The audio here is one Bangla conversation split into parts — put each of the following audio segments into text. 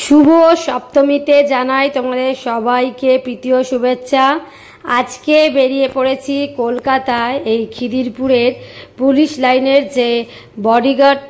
শুভ সপ্তমীতে জানাই তোমাদের সবাইকে প্রীতীয় শুভেচ্ছা। আজকে বেরিয়ে পড়েছি কলকাতায় এই খিদিরপুরের পুলিশ লাইনের যে বডিগার্ড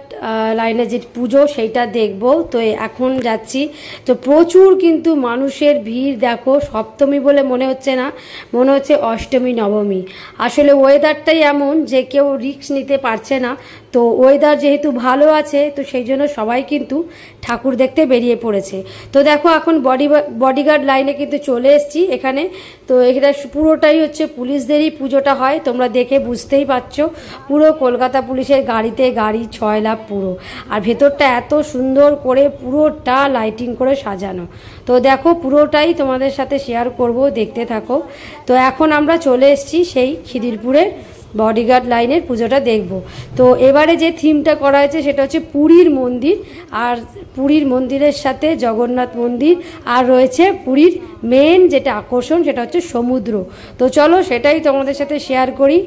লাইনে যে পুজো সেইটা দেখব। তো এখন যাচ্ছি, তো প্রচুর কিন্তু মানুষের ভিড় দেখো। সপ্তমী বলে মনে হচ্ছে না, মনে হচ্ছে অষ্টমী নবমী। আসলে ওয়েদারটাই এমন যে কেউ রিস্ক নিতে পারছে না। তো ওয়েদার যেহেতু ভালো আছে তো সেই জন্য সবাই কিন্তু ঠাকুর দেখতে বেরিয়ে পড়েছে। তো দেখো এখন বডিগার্ড লাইনে কিন্তু চলে এসেছি এখানে। তো এটা পুরোটাই হচ্ছে পুলিশদেরই পুজোটা হয়, তোমরা দেখে বুঝতেই পারছো। পুরো কলকাতা পুলিশের গাড়িতে গাড়ি 6 লাখ পুরো, আর ভেতরটা এত সুন্দর করে পুরোটা লাইটিং করে সাজানো। তো দেখো পুরোটাই তোমাদের সাথে শেয়ার করব, দেখতে থাকো। তো এখন আমরা চলে এসেছি সেই খিদিরপুরের বডিগার্ড লাইনের পুজোটা দেখব। তো এবারে যে থিমটা করা হয়েছে সেটা হচ্ছে পুরীর মন্দির, আর পুরীর মন্দিরের সাথে জগন্নাথ মন্দির, আর রয়েছে পুরীর মেন যেটা আকর্ষণ সেটা হচ্ছে সমুদ্র। তো চলো সেটাই তোমাদের সাথে শেয়ার করি,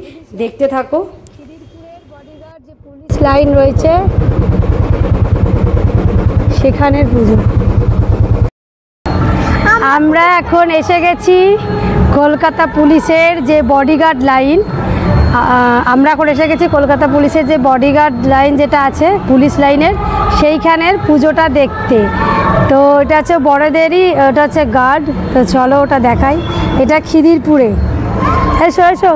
দেখতে থাকো। খিদিরপুরের বডিগার্ড যে পুলিশ লাইন রয়েছে সেখানের পুজো। আমরা এখন এসে গেছি কলকাতা পুলিশের যে বডিগার্ড লাইন। আমরা এখন এসে গেছি কলকাতা পুলিশের যে বডিগার্ড লাইন যেটা আছে পুলিশ লাইনের, সেইখানের পুজোটা দেখতে। তো এটা হচ্ছে বড়দেরই, ওটা হচ্ছে গার্ড। তো চলো ওটা দেখাই। এটা খিদিরপুরে, এসো এসো।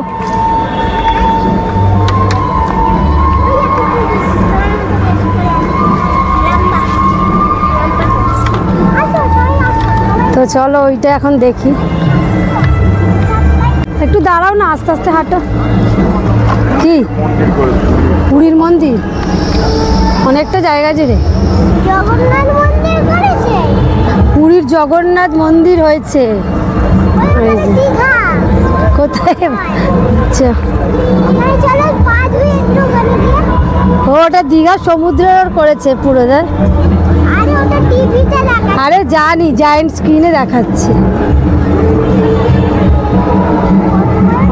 তো চলো ওইটা এখন দেখি। একটু দাঁড়াও না, আস্তে আস্তে হাঁটো। কি পুরীর মন্দির অনেকটা জায়গা জুড়ে পুরীর জগন্নাথ মন্দির হয়েছে। কোথায়? ওটা দীঘা সমুদ্রের করেছে পুরো। আরে জানি, জায়েন্ট স্ক্রিনে দেখাচ্ছে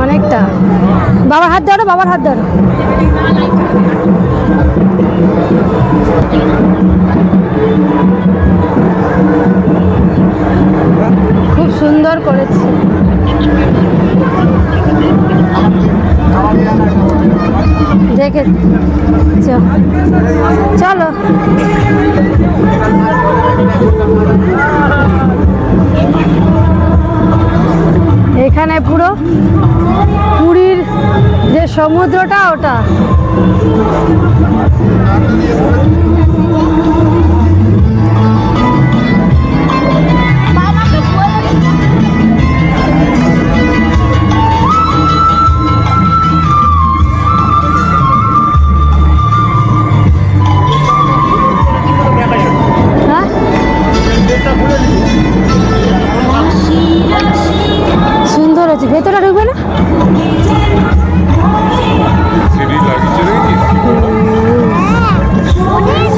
অনেকটা। বাবার হাত ধরো, বাবার হাত ধরো। খুব সুন্দর করেছে। দেখে চলো। এখানে পুরো পুরীর যে সমুদ্রটা ওটা। সুন্দর হচ্ছে, ভেতরে ঢুকবে না?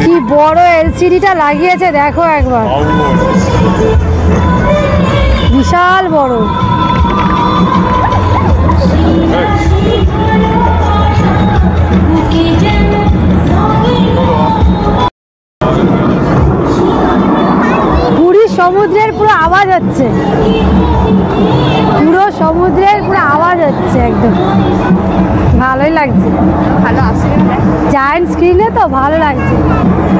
কি বড় এলসিডিটা লাগিয়েছে দেখো একবার, বিশাল বড়। পুরী সমুদ্রের পুরো আওয়াজ হচ্ছে, পুরো সমুদ্রের পুরো আওয়াজ হচ্ছে একদম। ভালোই লাগছে, ভালো আসছে জায়েন্ট স্ক্রিনে, তো ভালো লাগছে।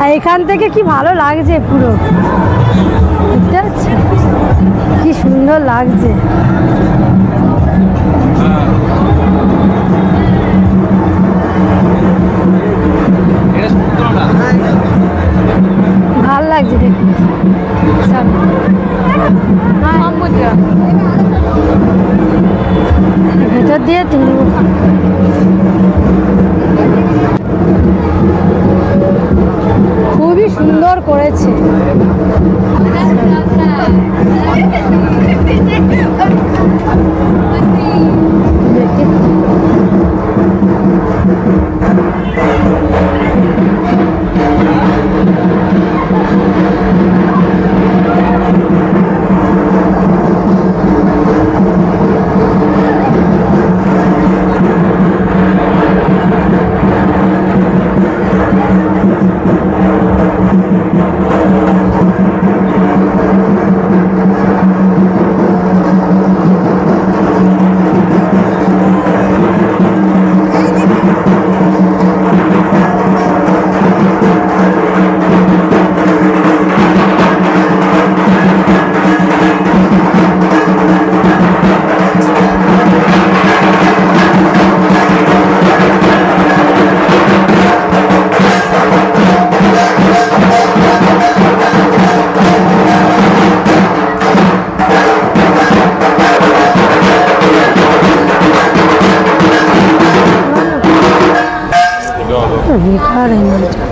আর এখান থেকে কি ভালো লাগছে পুরো, বুঝতে পারছি কি সুন্দর লাগছে। ভাল লাগছে দেখতে। ভেতর দিয়ে তুলব। খুবই সুন্দর করেছে। জানেন না এটা।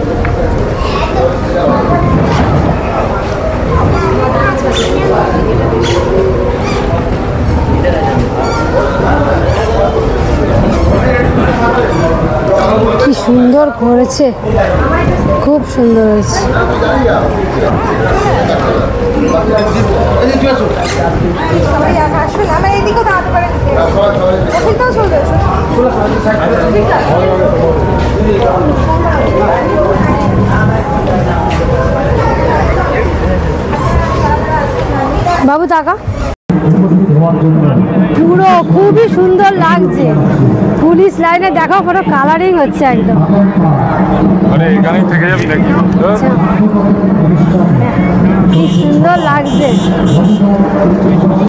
কি সুন্দর করেছে, খুব সুন্দর হয়েছে। বাবু টাকা পুরো খুবই সুন্দর লাগছে। পুলিশ লাইনে দেখো পুরো কালারিং হচ্ছে একদম, কি সুন্দর লাগছে।